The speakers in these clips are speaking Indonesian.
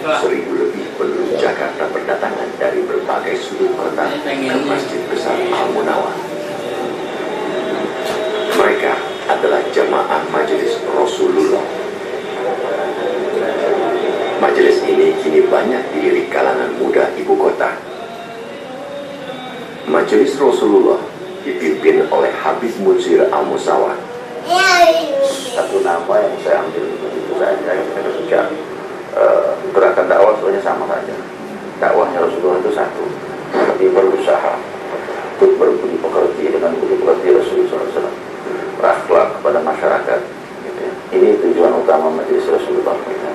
Seribu lebih penduduk Jakarta berdatangan dari berbagai sudut kota ke Masjid Besar Al-Munawwar. Mereka adalah jemaah Majelis Rasulullah. Majelis ini kini banyak dilirik kalangan muda ibu kota. Majelis Rasulullah dipimpin oleh Habib Munsir Al-Musawwar. Satu nama yang saya ambil itu saya juga gerakan dakwah sebenarnya sama saja. Dakwahnya Rasulullah itu satu, tapi berusaha untuk berbudi pekerti dengan budi pekerti Rasulullah SAW, berakhlak kepada masyarakat. Gitu ya. Ini tujuan utama Majelis Rasulullah kita.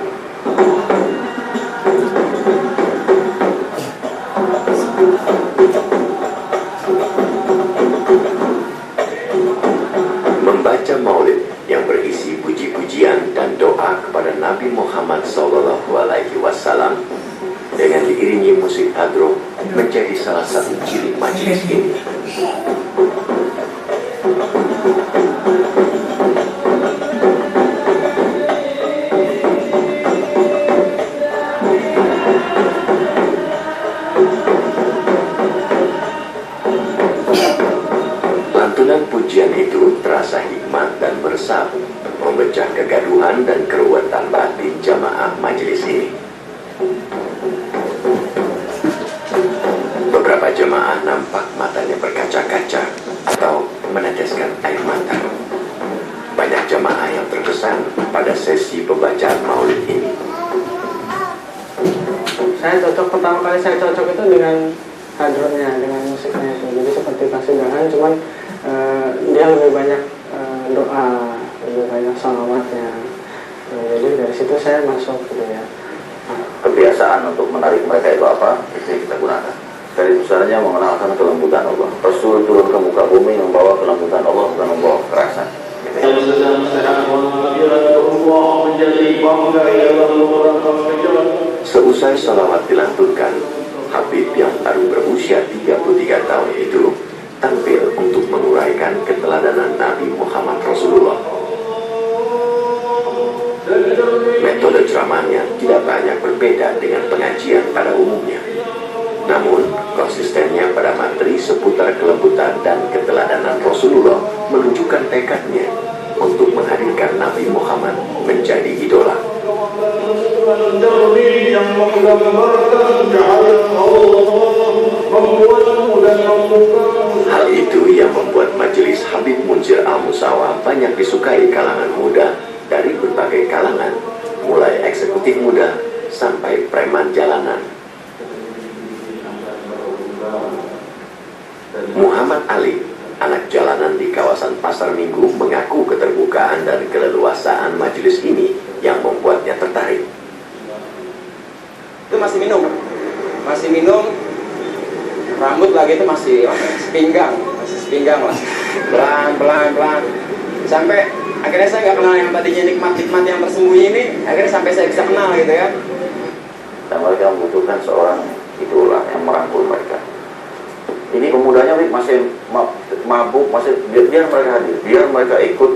Membaca maulid yang berisi puji-pujian dan doa kepada Nabi Muhammad SAW dengan diiringi musik hadroh menjadi salah satu ciri majelis ini. Lantunan pujian itu terasa hikmat dan meresap, memecah kegaduhan dan keruwetan batin jamaah majelis ini. Beberapa jemaah nampak matanya berkaca-kaca atau meneteskan air mata. Banyak jemaah yang terkesan pada sesi pembacaan maulid ini. Pertama kali saya cocok itu dengan hadronya, dengan musiknya itu. Jadi seperti kasidahan, cuman dia lebih banyak doa, lebih banyak salawatnya. Jadi dari situ saya masuk gitu ya. Kebiasaan untuk menarik mereka itu apa? Itu yang kita gunakan. Dari besarnya mengenalkan kelembutan Allah. Rasul turun ke muka bumi membawa kelembutan Allah, bukan membawa kekerasan. Seusai salawat dilantunkan, Habib yang baru berusia 33 tahun itu tampil untuk menguraikan keteladanan Nabi Muhammad Rasulullah. Metode ceramahnya tidak banyak berbeda dengan pengajian pada umumnya. Namun, konsistennya pada materi seputar kelembutan dan keteladanan Rasulullah menunjukkan tekadnya untuk menghadirkan Nabi Muhammad menjadi idola. Hal itu yang membuat majelis Habib Munsir Al-Musawwar banyak disukai kalangan muda dari berbagai kalangan, mulai eksekutif muda sampai preman jalanan. Muhammad Ali, anak jalanan di kawasan Pasar Minggu, mengaku keterbukaan dan keleluasaan majelis ini yang membuatnya tertarik. Itu masih minum, rambut lagi itu masih sepinggang lah, pelan, sampai akhirnya saya nggak kenal yang tadinya nikmat yang tersembunyi ini, akhirnya sampai saya bisa kenal gitu ya. Dan mereka membutuhkan seorang idola yang merangkul mereka. Ini pemudanya masih mabuk, masih biar mereka hadir, biar mereka ikut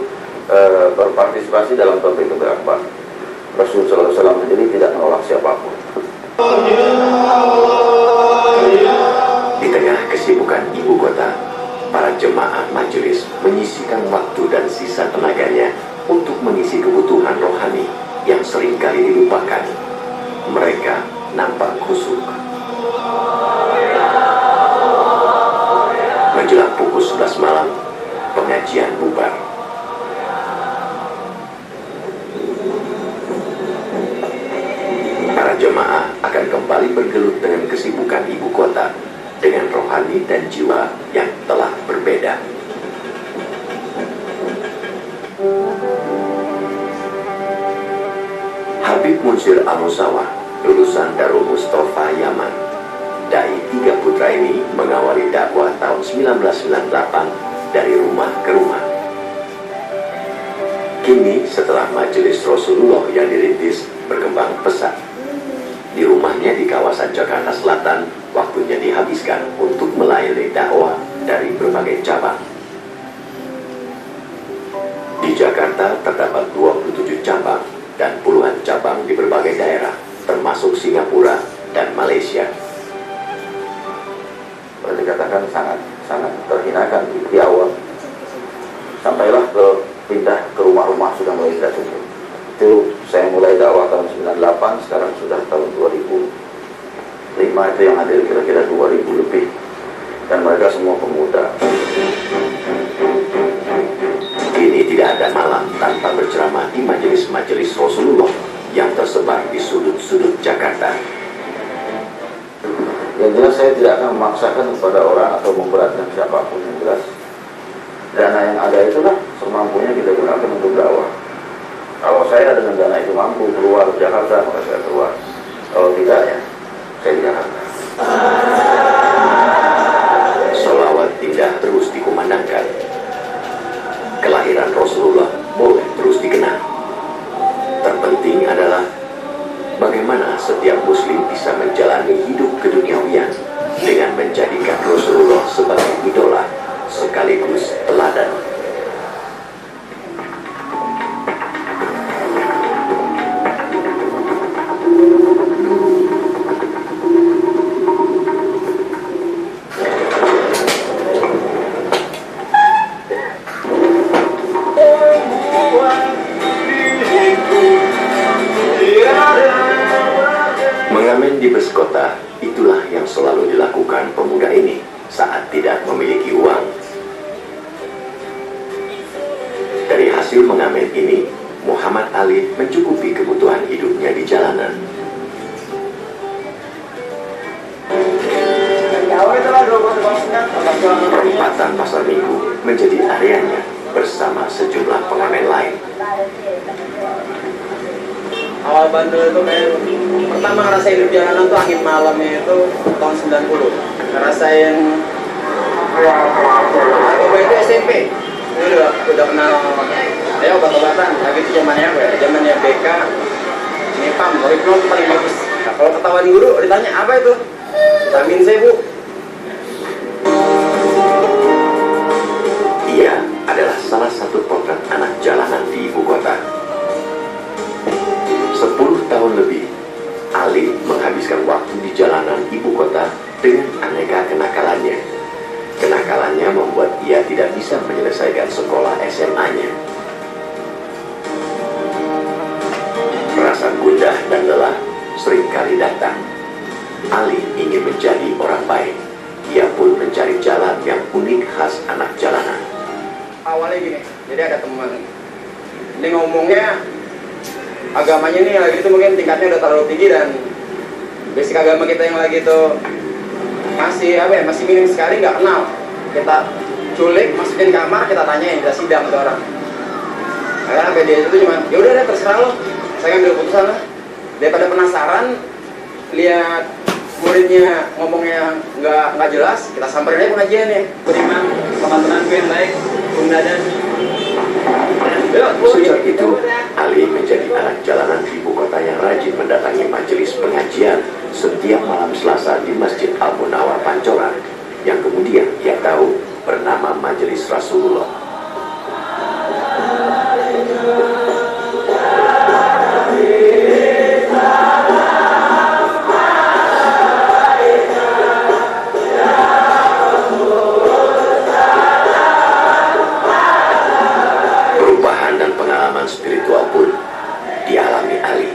berpartisipasi dalam topik akbar. Rasulullah SAW sendiri tidak menolak siapapun. Di tengah kesibukan ibu kota, para jemaah majelis menyisihkan waktu dan sisa tenaganya untuk mengisi kebutuhan rohani yang seringkali dilupakan. Mereka nampak khusyuk. Menjelang pukul 11 malam, pengajian bubar. Para jemaah akan kembali bergelut dengan kesibukan ibu kota, dengan rohani dan jiwa yang telah berbeda. Habib Munsir Al-Musawwar, lulusan Darul Mustafa Yaman. Dai tiga putra ini mengawali dakwah tahun 1998 dari rumah ke rumah. Kini setelah majelis Rasulullah yang dirintis berkembang pesat, di rumahnya di kawasan Jakarta Selatan, waktunya dihabiskan untuk melayani dakwah dari berbagai cabang. Di Jakarta terdapat 27 cabang dan puluhan cabang di berbagai daerah, termasuk 2005 itu yang hadir kira-kira 2000 lebih, dan mereka semua pemuda. Kini tidak ada malam tanpa berceramah di majelis-majelis Rasulullah yang tersebar di sudut-sudut Jakarta. Yang jelas saya tidak akan memaksakan kepada orang atau memberatkan siapapun. Yang jelas dana yang ada itulah semampunya kita gunakan untuk dakwah. Kalau saya dengan dana itu mampu keluar Jakarta, maka saya keluar. Kalau tidak, ya saya di Jakarta. Sholawat indah terus dikumandangkan. Kelahiran Rasulullah boleh terus dikenang. Terpenting adalah bagaimana setiap muslim bisa menjalani hidup keduniawian dengan menjadikan Rasulullah sebagai idola sekaligus teladan. Mengamen di bus kota, itulah yang selalu dilakukan pemuda ini saat tidak memiliki uang. Dari hasil mengamen ini, Muhammad Ali mencukupi kebutuhan hidupnya di jalanan. Perempatan pasar Minggu menjadi areanya bersama sejumlah pengamen lain. Awal bandel itu kayak pertama ngerasain hidup jalanan tuh angin malamnya itu tahun 90. Ngerasain aku itu SMP. Ini udah kenal ya obat-obatan. Tapi itu zamannya apa ya? Zamannya BK, Nepam, Rohypnol itu paling bagus. Nah, kalau ketahuan guru ditanya apa itu? Vitamin C, Bu. Ia adalah salah satu potret anak jalanan di ibu kota. 10 tahun lebih, Ali menghabiskan waktu di jalanan ibu kota dengan aneka kenakalannya. Kenakalannya membuat ia tidak bisa menyelesaikan sekolah SMA-nya. Rasa gundah dan lelah seringkali datang. Ali ingin menjadi orang baik. Ia pun mencari jalan yang unik khas anak jalanan. Awalnya gini, jadi ada teman. Ini ngomongnya agamanya nih lagi itu mungkin tingkatnya udah terlalu tinggi dan basic agama kita yang lagi itu masih minim sekali, nggak kenal. Kita culik, masukin kamar, kita tanyain, kita sidang ke orang. Karena dia itu cuma ya udah deh terserah lo, saya ngambil keputusan lah. Daripada penasaran lihat muridnya ngomongnya nggak jelas, kita samperin aja pengajian ya. Beriman, teman-teman gue yang baik, Bung Dadan. Sejak itu, Ali menjadi anak jalanan di ibu kota yang rajin mendatangi majelis pengajian setiap malam Selasa di Masjid Al-Munawar Pancoran, yang kemudian ia tahu bernama Majelis Rasulullah. Spiritual pun dialami Ali.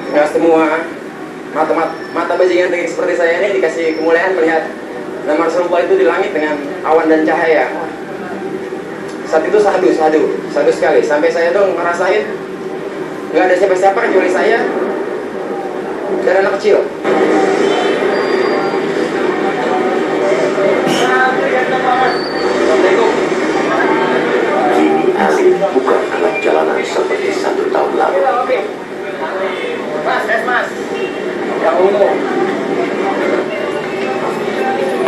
Nggak semua mata bajingan tinggi seperti saya ini dikasih kemuliaan melihat nama Rasulullah itu di langit dengan awan dan cahaya. Saat itu sadu sekali. Sampai saya tuh ngerasain nggak ada siapa-siapa kecuali saya dan anak kecil. Kini Ali bukan anak jalanan seperti 1 tahun lalu. Mas, yang ungu.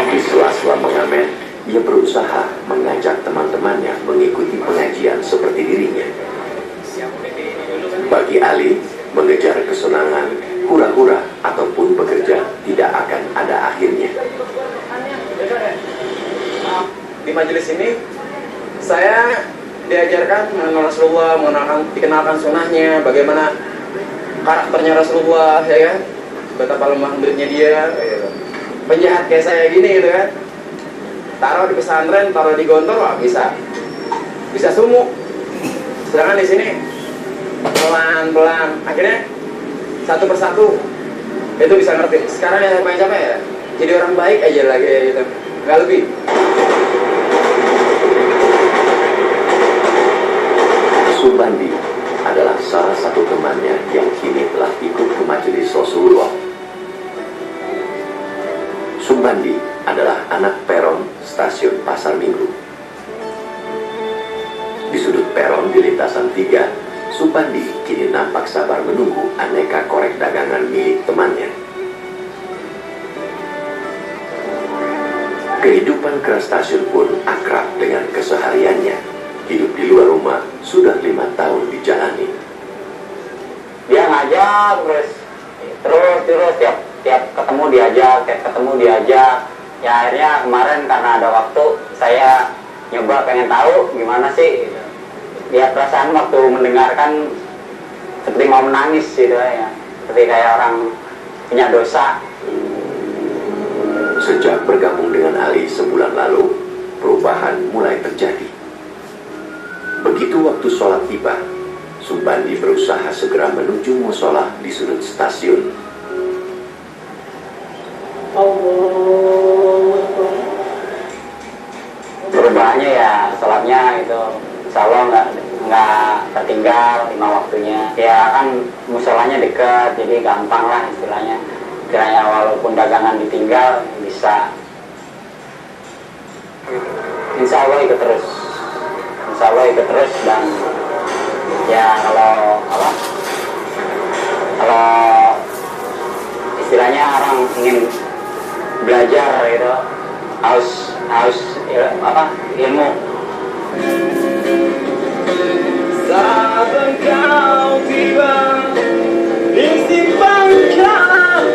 Di sela-sela mengamen, ia berusaha mengajak teman-temannya mengikuti pengajian seperti dirinya. Bagi Ali, mengejar kesenangan, hura-hura ataupun bekerja tidak akan ada akhirnya. Di majelis ini saya diajarkan mengenal Rasulullah, dikenalkan sunnahnya, bagaimana karakternya Rasulullah, ya kan? Betapa lemah lembutnya dia, ya. Penjahat kayak saya gini gitu kan. Taruh di pesantren, taruh di gontor, wah bisa. bisa sumuk. Sedangkan di sini pelan-pelan, akhirnya satu persatu itu bisa ngerti. Sekarang yang saya pengen capek ya, jadi orang baik aja lagi gitu, nggak lebih. Subandi adalah salah satu temannya yang kini telah ikut ke majelis Rasulullah. Subandi adalah anak peron stasiun Pasar Minggu. Di sudut peron di lintasan 3, Subandi kini nampak sabar menunggu aneka korek dagangan milik temannya. Kehidupan keras stasiun pun akrab dengan kesehariannya. Hidup di luar rumah sudah 5 tahun dijalani. Dia ngajak terus tiap ketemu diajak. Ya akhirnya kemarin karena ada waktu saya nyoba pengen tahu gimana sih gitu. Dia perasaan waktu mendengarkan seperti mau menangis gitu ya, seperti kayak orang punya dosa. Sejak bergabung dengan Ali sebulan lalu, perubahan mulai terjadi. Begitu waktu sholat tiba, Subandi berusaha segera menuju musola di sudut stasiun. Perubahannya ya sholatnya itu insya Allah nggak tertinggal 5 waktunya. Ya kan musolanya dekat, jadi gampang lah istilahnya. Kiranya walaupun dagangan ditinggal bisa. Insya Allah ikut terus. Dan ya kalau istilahnya orang ingin belajar gitu harus ilmu. Saat engkau tiba di simpang jalan,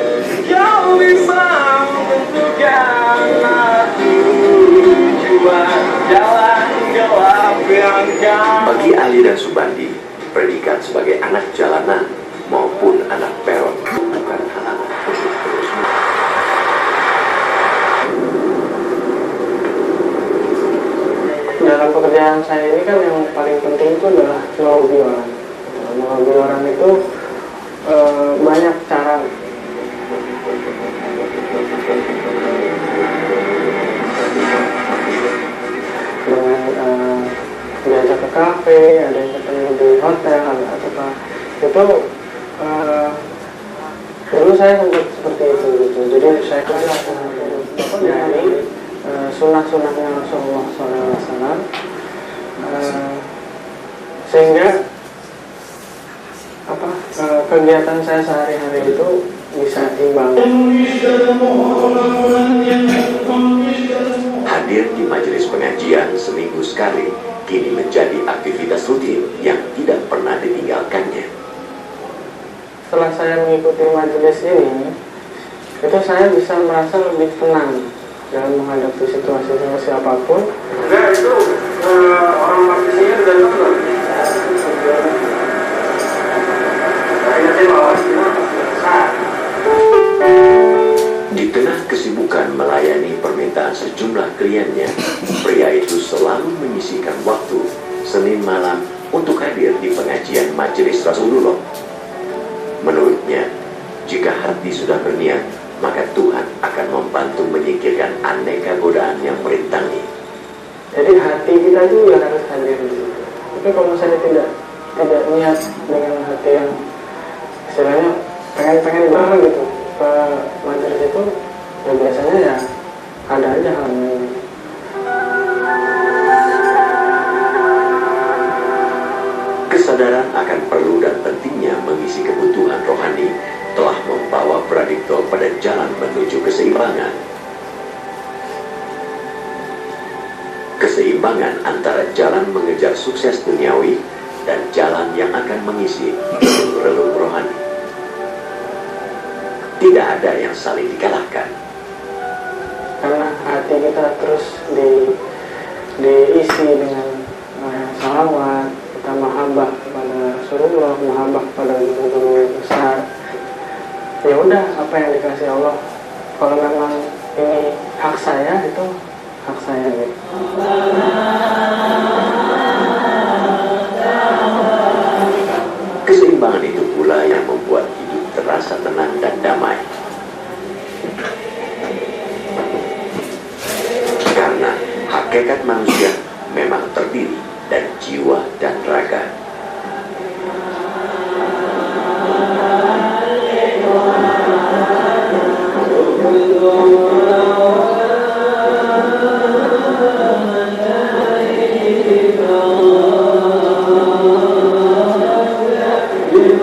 kau bisa menentukan tujuan jalan gelap yang kau. Bagi Ali dan Subandi, predikat sebagai anak jalanan maupun anak peron bukan halangan untuk terus. Dalam pekerjaan saya ini kan yang paling penting itu adalah melobi orang. Melobi orang itu banyak cara. Dengan diajak ke kafe, ada yang ketemu di hotel, ada apa itu dulu saya sempat seperti itu gitu. Jadi saya kerja dari sunnah-sunnahnya Rasulullah SAW, sehingga kegiatan saya sehari-hari itu bisa imbang. Hadir di majelis pengajian seminggu sekali kini menjadi aktivitas rutin yang tidak pernah ditinggalkannya. Setelah saya mengikuti majelis ini, itu saya bisa merasa lebih tenang dalam menghadapi situasi apapun. Enggak, itu orang marketingnya udah nonton. Di tengah kesibukan melayani permintaan sejumlah kliennya, pria itu selalu menyisihkan waktu Senin malam untuk hadir di pengajian majelis Rasulullah. Menurutnya, jika hati sudah berniat, maka Tuhan akan membantu menyingkirkan aneka godaan yang merintangi. Jadi hati kita juga harus hadir di situ. Tapi kalau misalnya tidak niat dengan hati yang istilahnya pengen banget gitu ke majelis itu, ya biasanya ya ada aja hal yang Kesadaran akan perlu dan pentingnya mengisi kebutuhan rohani telah membawa Pradipto pada jalan menuju keseimbangan. Keseimbangan antara jalan mengejar sukses duniawi dan jalan yang akan mengisi relung rohani. Tidak ada yang saling dikalahkan. karena hati kita terus diisi dengan salawat, kita mahabbah kepada Rasulullah, mahabbah kepada guru-guru besar. Ya udah, apa yang dikasih Allah, kalau memang ini hak saya, itu hak saya gitu. Hakikat manusia memang terdiri dari jiwa dan raga.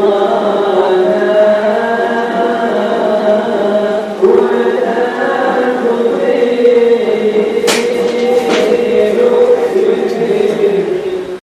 Allah